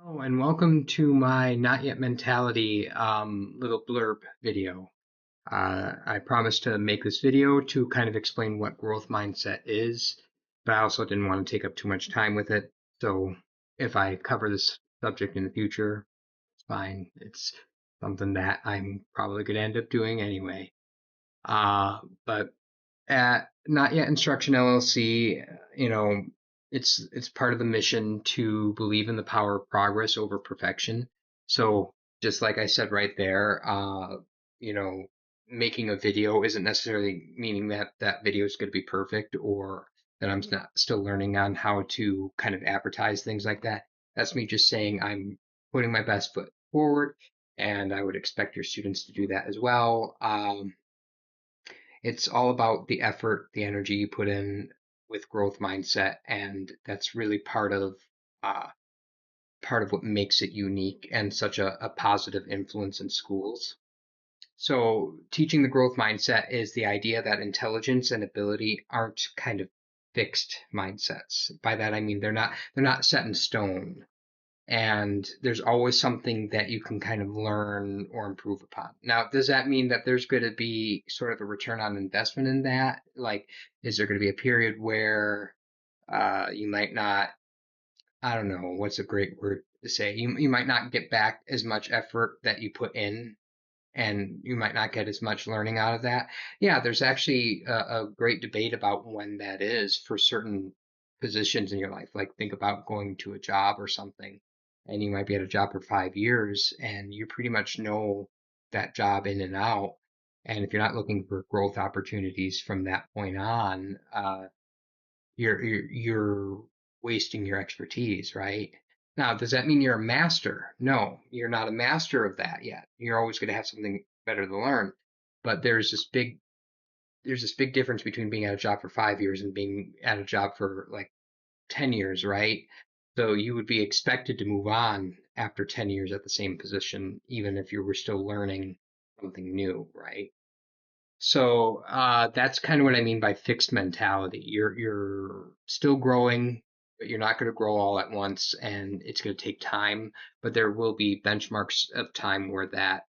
Oh, and welcome to my Not Yet Mentality little blurb video. I promised to make this video to kind of explain what growth mindset is, but I also didn't want to take up too much time with it. So if I cover this subject in the future, it's fine. It's something that I'm probably going to end up doing anyway. But at Not Yet Instruction LLC, you know, it's part of the mission to believe in the power of progress over perfection. So just like I said right there, you know, making a video isn't necessarily meaning that that video is going to be perfect or that I'm not still learning on how to kind of advertise things like that. That's me just saying I'm putting my best foot forward, and I would expect your students to do that as well. It's all about the effort, the energy you put in with growth mindset, and that's really uh, part of what makes it unique and such a positive influence in schools. So, teaching the growth mindset is the idea that intelligence and ability aren't kind of fixed mindsets. By that I mean they're not set in stone, and there's always something that you can kind of learn or improve upon. Now, does that mean that there's going to be sort of a return on investment in that? Like, is there going to be a period where you might not, I don't know, what's a great word to say? You might not get back as much effort that you put in, and you might not get as much learning out of that. Yeah, there's actually a great debate about when that is for certain positions in your life. Like think about going to a job or something, and you might be at a job for 5 years, and you pretty much know that job in and out. And if you're not looking for growth opportunities from that point on, you're wasting your expertise, right? Now, does that mean you're a master? No, you're not a master of that yet. You're always going to have something better to learn. But there's this big difference between being at a job for 5 years and being at a job for like 10 years, right? So you would be expected to move on after 10 years at the same position, even if you were still learning something new, right? So that's kind of what I mean by fixed mentality. You're still growing, but you're not going to grow all at once, and it's going to take time. But there will be benchmarks of time where that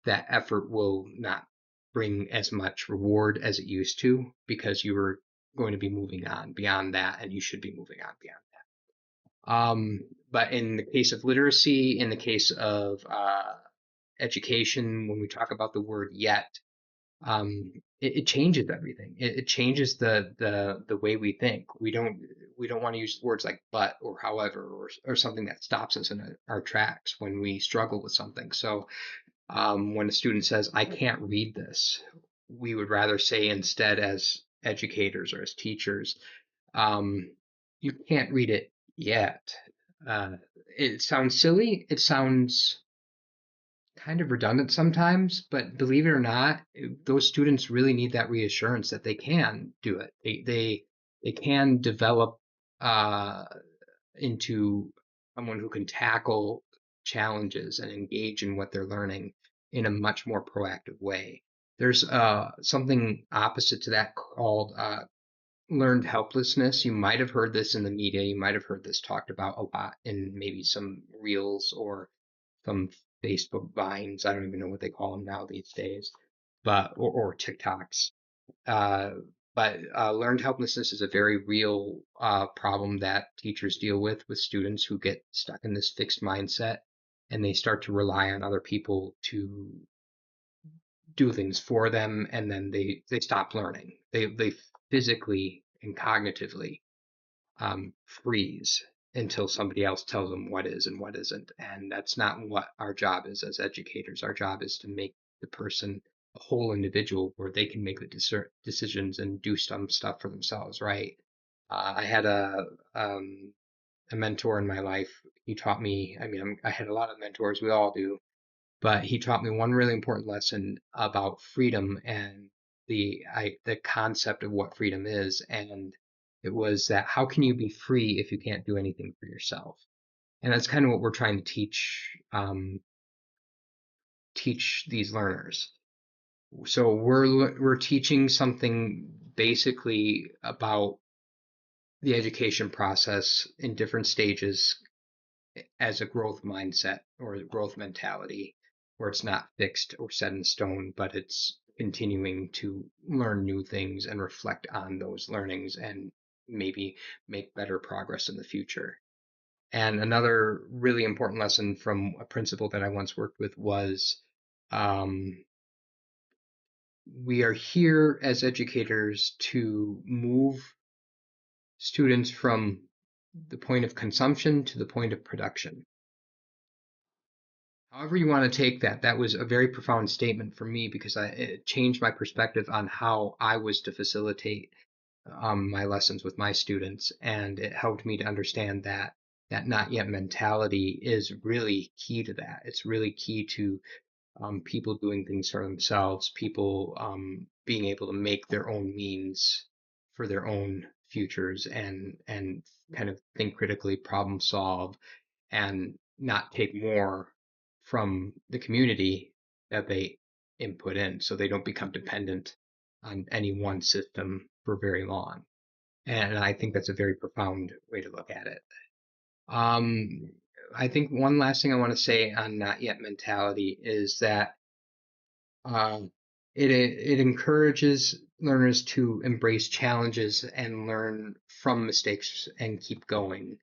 effort will not bring as much reward as it used to because you were going to be moving on beyond that, and you should be moving on beyond that. But in the case of literacy, in the case of education, when we talk about the word yet, it changes everything. It changes the way we think. We don't want to use words like but or however or something that stops us in our tracks when we struggle with something. So when a student says, "I can't read this," we would rather say instead, as educators or as teachers, um, "You can't read it yet." Uh, it sounds silly. It sounds kind of redundant sometimes, but believe it or not, those students really need that reassurance that they can do it. They can develop uh, into someone who can tackle challenges and engage in what they're learning in a much more proactive way. There's something opposite to that called learned helplessness. You might have heard this in the media. You might have heard this talked about a lot in maybe some reels or some Facebook vines. I don't even know what they call them now these days, but or TikToks. Uh, but learned helplessness is a very real problem that teachers deal with students who get stuck in this fixed mindset, and they start to rely on other people to do things for them, and then they stop learning. They physically and cognitively freeze until somebody else tells them what is and what isn't. And that's not what our job is as educators. Our job is to make the person a whole individual where they can make the decisions and do some stuff for themselves, right? I had a mentor in my life. He taught me, I mean, I had a lot of mentors, we all do, but he taught me one really important lesson about freedom and the concept of what freedom is. And it was that how can you be free if you can't do anything for yourself? And that's kind of what we're trying to teach these learners. So we're teaching something basically about the education process in different stages, as a growth mindset or a growth mentality, where it's not fixed or set in stone, but it's continuing to learn new things and reflect on those learnings and maybe make better progress in the future. And another really important lesson from a principal that I once worked with was, um, we are here as educators to move students from the point of consumption to the point of production. However you want to take that, that was a very profound statement for me because it changed my perspective on how I was to facilitate my lessons with my students, and it helped me to understand that that not yet mentality is really key to that. It's really key to people doing things for themselves, people being able to make their own means for their own futures, and kind of think critically, problem solve, and not take more from the community that they input in, so they don't become dependent on any one system for very long. And I think that's a very profound way to look at it. Um, I think one last thing I want to say on not yet mentality is that um, it encourages learners to embrace challenges and learn from mistakes and keep going,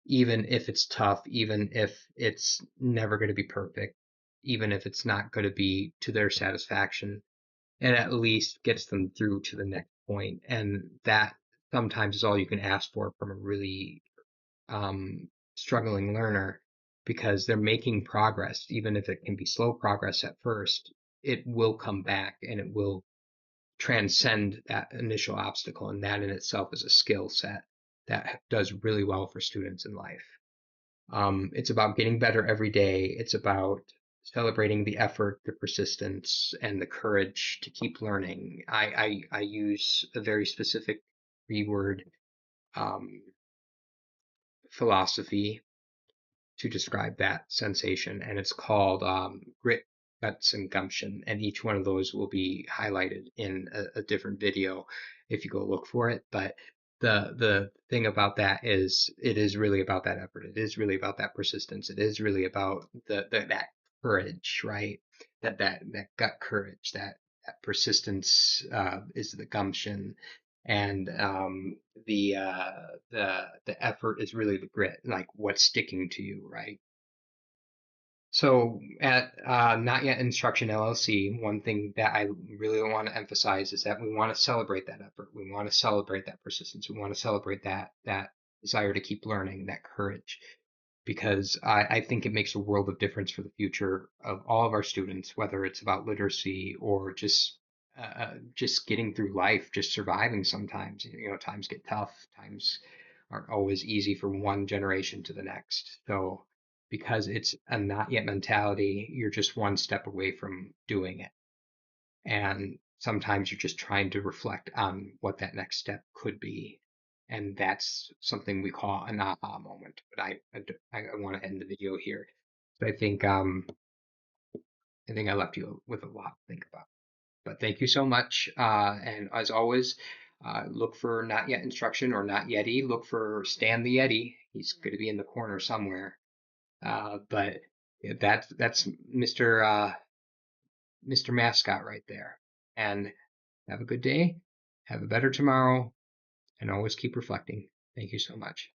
even if it's tough, even if it's never going to be perfect, even if it's not going to be to their satisfaction. It at least gets them through to the next point, and that sometimes is all you can ask for from a really struggling learner, because they're making progress, even if it can be slow progress at first. It will come back and it will transcend that initial obstacle, and that in itself is a skill set that does really well for students in life. It's about getting better every day. It's about celebrating the effort, the persistence, and the courage to keep learning. I use a very specific three-word um, philosophy to describe that sensation, and it's called grit, guts, and gumption. And each one of those will be highlighted in a different video if you go look for it. But the thing about that is, it is really about that effort. It is really about that persistence. It is really about that courage, right? That gut courage, that persistence is the gumption, and the effort is really the grit, like what's sticking to you, right? So at Not Yet Instruction LLC, one thing that I really want to emphasize is that we want to celebrate that effort. We want to celebrate that persistence. We want to celebrate that desire to keep learning, that courage, because I think it makes a world of difference for the future of all of our students, whether it's about literacy or just getting through life, just surviving sometimes. You know, times get tough, times aren't always easy from one generation to the next. So because it's a not yet mentality, you're just one step away from doing it. And sometimes you're just trying to reflect on what that next step could be. And that's something we call an aha moment. But I want to end the video here. So I think I left you with a lot to think about. But thank you so much. And as always, look for Not Yet Instruction or Not Yeti. Look for Stan the Yeti. He's going to be in the corner somewhere. But that's Mr. Mascot right there. And have a good day. Have a better tomorrow, and always keep reflecting. Thank you so much.